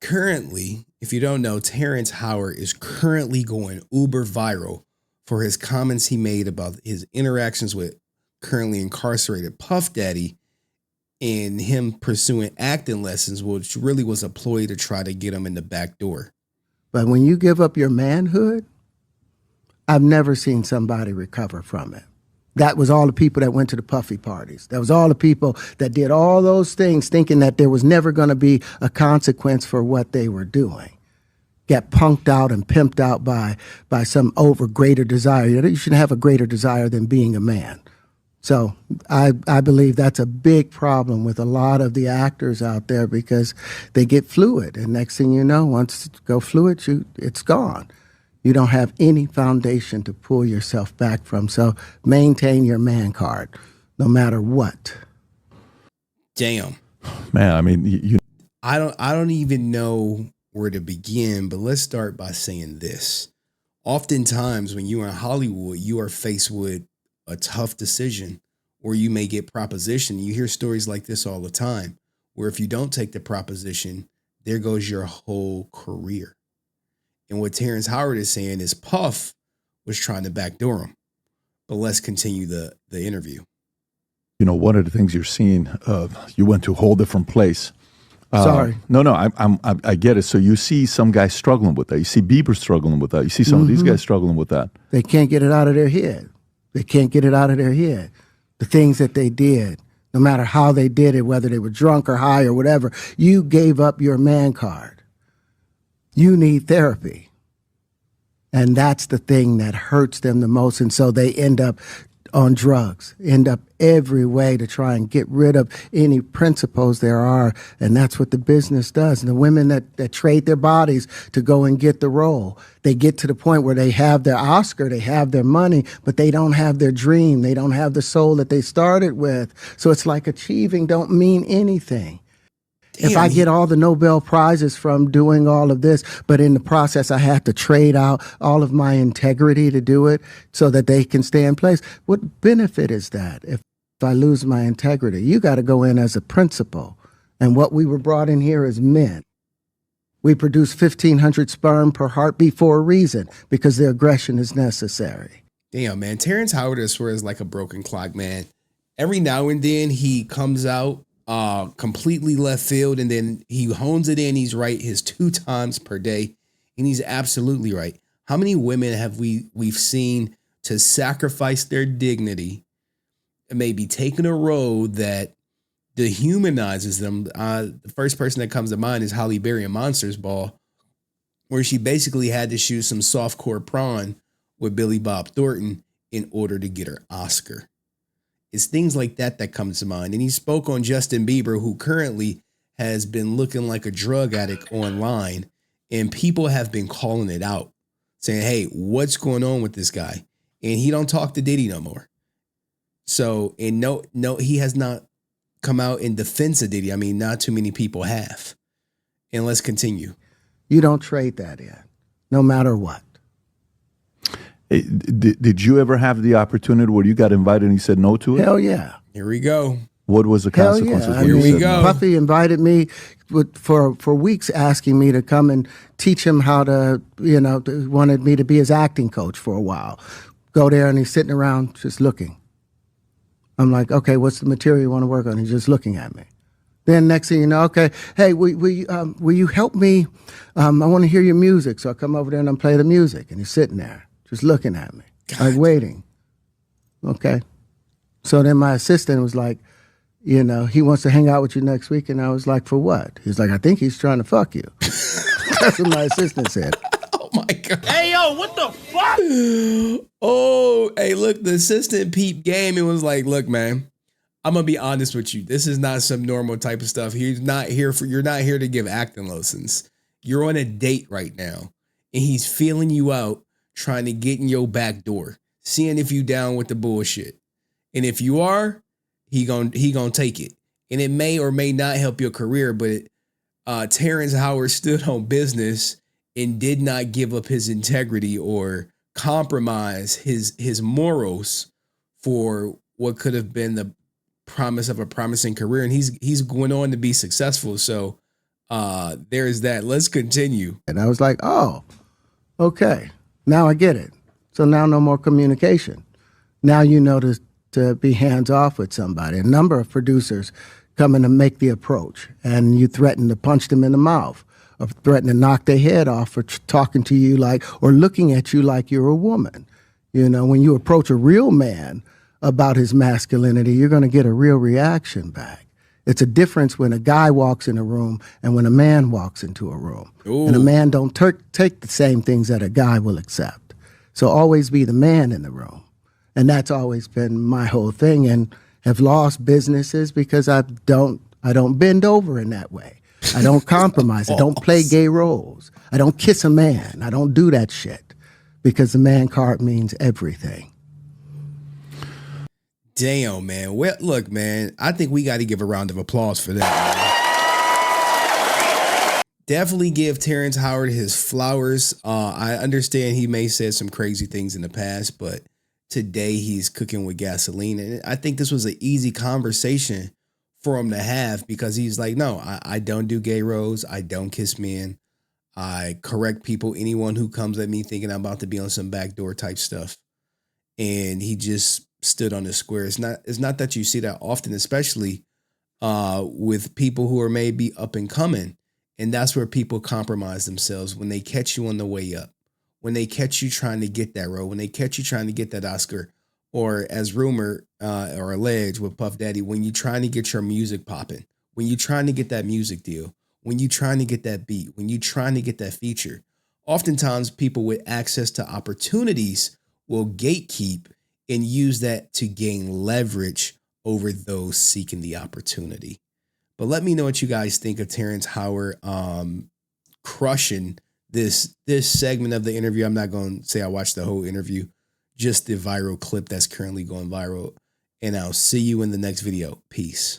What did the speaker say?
Currently, if you don't know, Terrence Howard is currently going uber viral for his comments he made about his interactions with currently incarcerated Puff Daddy and him pursuing acting lessons, which really was a ploy to try to get him in the back door. But when you give up your manhood, I've never seen somebody recover from it. That was all the people that went to the Puffy parties. That was all the people that did all those things thinking that there was never going to be a consequence for what they were doing. Get punked out and pimped out by some greater desire. You shouldn't have a greater desire than being a man. So I believe that's a big problem with a lot of the actors out there because they get fluid. And next thing you know, once you go fluid, it's gone. You don't have any foundation to pull yourself back from. So maintain your man card, no matter what. Damn. Man, I mean, I don't even know where to begin, but let's start by saying this. Oftentimes when you are in Hollywood, you are faced with a tough decision, or you may get propositioned. You hear stories like this all the time, where if you don't take the proposition, there goes your whole career. And what Terrence Howard is saying is Puff was trying to backdoor him. But let's continue the interview. You know, one of the things you're seeing, you went to a whole different place. Sorry. No, I get it. So you see some guys struggling with that. You see Bieber struggling with that. You see some of these guys struggling with that. They can't get it out of their head. They can't get it out of their head. The things that they did, no matter how they did it, whether they were drunk or high or whatever, you gave up your man card. You need therapy. And that's the thing that hurts them the most. And so they end up on drugs, end up every way to try and get rid of any principles there are. And that's what the business does. And the women that trade their bodies to go and get the role, they get to the point where they have their Oscar, they have their money, but they don't have their dream. They don't have the soul that they started with. So it's like achieving don't mean anything. Damn. If I get all the Nobel Prizes from doing all of this, but in the process I have to trade out all of my integrity to do it so that they can stay in place, what benefit is that if I lose my integrity? You got to go in as a principal. And what we were brought in here as men. We produce 1,500 sperm per heartbeat for a reason, because the aggression is necessary. Damn, man. Terrence Howard, I swear, is like a broken clock, man. Every now and then he comes out completely left field, and then he hones it in. He's right his 2 times per day, and he's absolutely right. How many women have we've seen to sacrifice their dignity and maybe taking a road that dehumanizes them? The first person that comes to mind is Halle Berry in Monsters Ball, where she basically had to shoot some softcore prawn with Billy Bob Thornton in order to get her Oscar. It's things like that that comes to mind. And he spoke on Justin Bieber, who currently has been looking like a drug addict online. And people have been calling it out, saying, hey, what's going on with this guy? And he don't talk to Diddy no more. So, and no, he has not come out in defense of Diddy. I mean, not too many people have. And let's continue. You don't trade that in, no matter what. Did you ever have the opportunity where you got invited and you said no to it? Hell yeah. Here we go. What was the consequences? Yeah. Here we go. Puffy invited me for weeks, asking me to come and teach him how to, wanted me to be his acting coach for a while. Go there and he's sitting around just looking. I'm like, okay, what's the material you want to work on? He's just looking at me. Then next thing you know, okay, hey, will you help me? I want to hear your music. So I come over there and I play the music, and he's sitting there just looking at me, like waiting. Okay. So then my assistant was like, he wants to hang out with you next week. And I was like, for what? He's like, I think he's trying to fuck you. That's what my assistant said. Oh my God. Hey, yo, what the fuck? Oh, hey, look, the assistant peep game. It was like, look, man, I'm going to be honest with you. This is not some normal type of stuff. You're not here to give acting lessons. You're on a date right now, and he's feeling you out, trying to get in your back door, seeing if you down with the bullshit. And if you are, he gonna take it. And it may or may not help your career, but Terrence Howard stood on business and did not give up his integrity or compromise his morals for what could have been the promise of a promising career. And he's going on to be successful. So There's that. Let's continue. And I was like, oh, okay, now I get it. So now no more communication. Now you know to be hands off with somebody. A number of producers come in to make the approach, and you threaten to punch them in the mouth, or threaten to knock their head off for talking to you like, or looking at you like you're a woman. You know, when you approach a real man about his masculinity, you're going to get a real reaction back. It's a difference when a guy walks in a room and when a man walks into a room. Ooh. And a man don't take the same things that a guy will accept. So always be the man in the room. And that's always been my whole thing, and have lost businesses because I don't bend over in that way. I don't compromise. I don't play gay roles. I don't kiss a man. I don't do that shit because the man card means everything. Damn, man. Well, look, man, I think we got to give a round of applause for that, man. Definitely give Terrence Howard his flowers. I understand he may said some crazy things in the past, but today he's cooking with gasoline. And I think this was an easy conversation for him to have, because he's like, no, I don't do gay roles. I don't kiss men. I correct people, anyone who comes at me thinking I'm about to be on some backdoor type stuff. And he just stood on the square. It's not that you see that often, especially with people who are maybe up and coming. And that's where people compromise themselves, when they catch you on the way up, when they catch you trying to get that role, when they catch you trying to get that Oscar, or as rumor or alleged with Puff Daddy, when you're trying to get your music popping, when you're trying to get that music deal, when you're trying to get that beat, when you're trying to get that feature. Oftentimes people with access to opportunities will gatekeep and use that to gain leverage over those seeking the opportunity. But let me know what you guys think of Terrence Howard crushing this segment of the interview. I'm not going to say I watched the whole interview, just the viral clip that's currently going viral. And I'll see you in the next video. Peace.